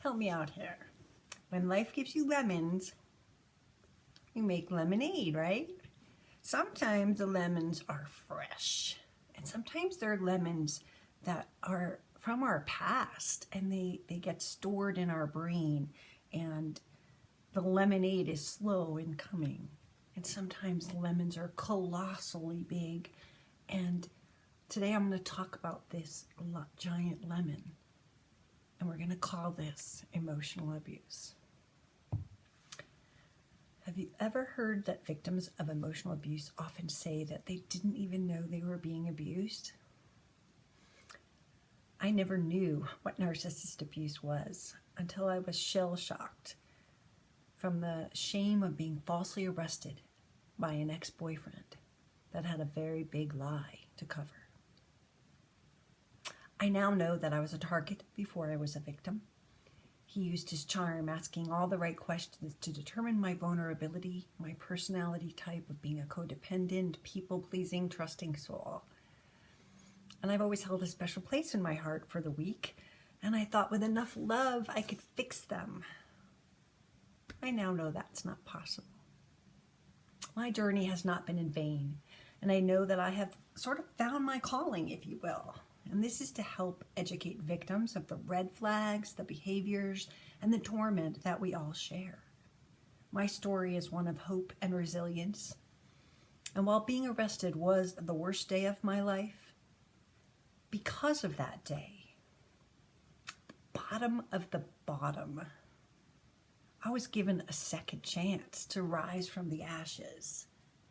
Help me out here. When life gives you lemons, you make lemonade, right? Sometimes the lemons are fresh, and sometimes they're lemons that are from our past, and they get stored in our brain, and the lemonade is slow in coming. And sometimes lemons are colossally big, and today I'm going to talk about this giant lemon, and we're going to call this emotional abuse. Have you ever heard that victims of emotional abuse often say that they didn't even know they were being abused? I never knew what narcissist abuse was until I was shell-shocked from the shame of being falsely arrested by an ex-boyfriend that had a very big lie to cover. I now know that I was a target before I was a victim. He used his charm, asking all the right questions to determine my vulnerability, my personality type of being a codependent, people-pleasing, trusting soul. And I've always held a special place in my heart for the weak, and I thought with enough love I could fix them. I now know that's not possible. My journey has not been in vain, and I know that I have sort of found my calling, if you will. And this is to help educate victims of the red flags, the behaviors, and the torment that we all share. My story is one of hope and resilience. And while being arrested was the worst day of my life, because of that day, the bottom of the bottom, I was given a second chance to rise from the ashes.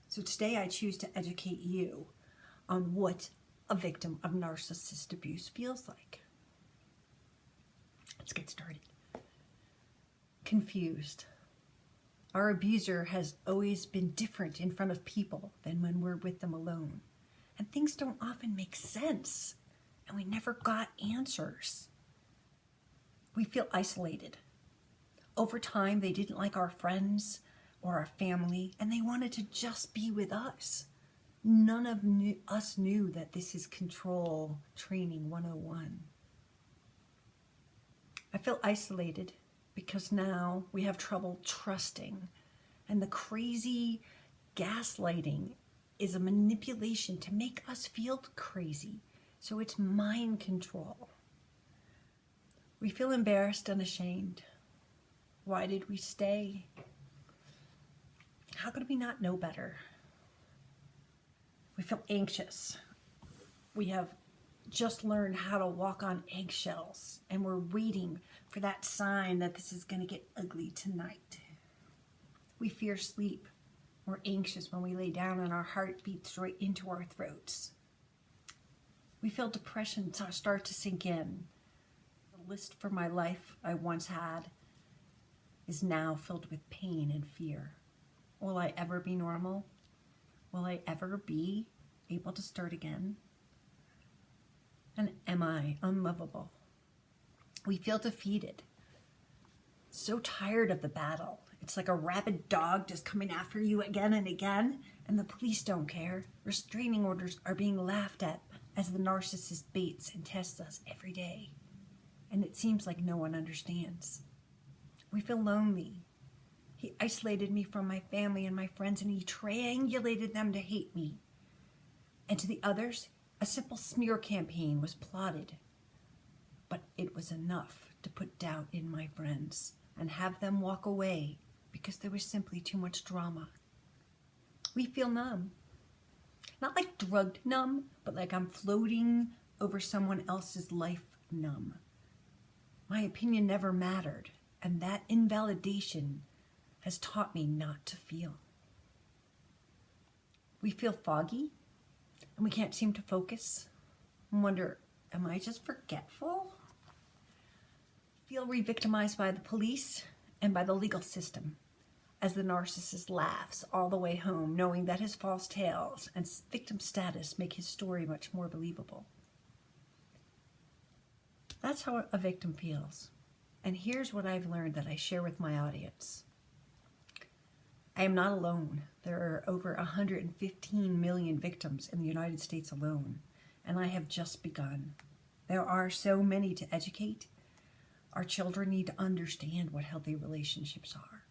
So today I choose to educate you on what a victim of narcissist abuse feels like. Let's get started. Confused. Our abuser has always been different in front of people than when we're with them alone. And things don't often make sense, and we never got answers. We feel isolated. Over time, they didn't like our friends or our family, and they wanted to just be with us. None of us knew that this is control training 101. I feel isolated because now we have trouble trusting, and the crazy gaslighting is a manipulation to make us feel crazy. So it's mind control. We feel embarrassed and ashamed. Why did we stay? How could we not know better? We feel anxious. We have just learned how to walk on eggshells, and we're waiting for that sign that this is going to get ugly tonight. We fear sleep. We're anxious when we lay down and our heart beats right into our throats. We feel depression start to sink in. The list for my life I once had is now filled with pain and fear. Will I ever be normal? Will I ever be able to start again? And am I unlovable? We feel defeated. So tired of the battle. It's like a rabid dog just coming after you again and again, and the police don't care. Restraining orders are being laughed at as the narcissist baits and tests us every day. And it seems like no one understands. We feel lonely. He isolated me from my family and my friends, and he triangulated them to hate me. And to the others, a simple smear campaign was plotted. But it was enough to put doubt in my friends and have them walk away because there was simply too much drama. We feel numb. Not like drugged numb, but like I'm floating over someone else's life numb. My opinion never mattered, and that invalidation has taught me not to feel. We feel foggy, and we can't seem to focus and wonder, am I just forgetful? Feel revictimized by the police and by the legal system as the narcissist laughs all the way home, knowing that his false tales and victim status make his story much more believable. That's how a victim feels. And here's what I've learned that I share with my audience. I am not alone. There are over 115 million victims in the United States alone, and I have just begun. There are so many to educate. Our children need to understand what healthy relationships are.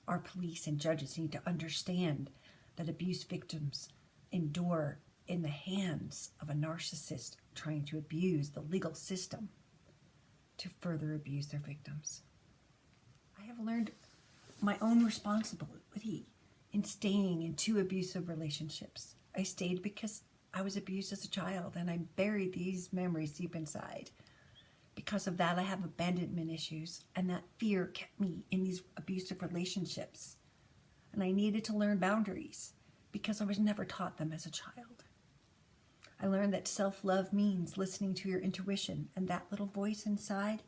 Our police and judges need to understand that abuse victims endure in the hands of a narcissist trying to abuse the legal system to further abuse their victims. I have learned my own responsibility in staying in 2 abusive relationships. I stayed because I was abused as a child, and I buried these memories deep inside. Because of that, I have abandonment issues, and that fear kept me in these abusive relationships. And I needed to learn boundaries because I was never taught them as a child. I learned that self-love means listening to your intuition and that little voice inside,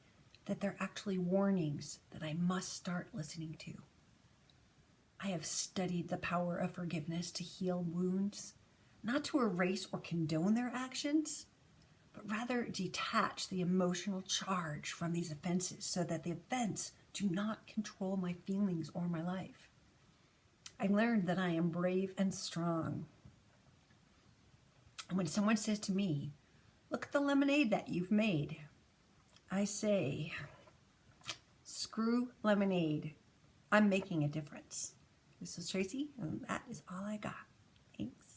that they're actually warnings that I must start listening to. I have studied the power of forgiveness to heal wounds, not to erase or condone their actions, but rather detach the emotional charge from these offenses so that the events do not control my feelings or my life. I learned that I am brave and strong. And when someone says to me, "Look at the lemonade that you've made," I say, "Screw lemonade. I'm making a difference." This is Tracy, and that is all I got. Thanks.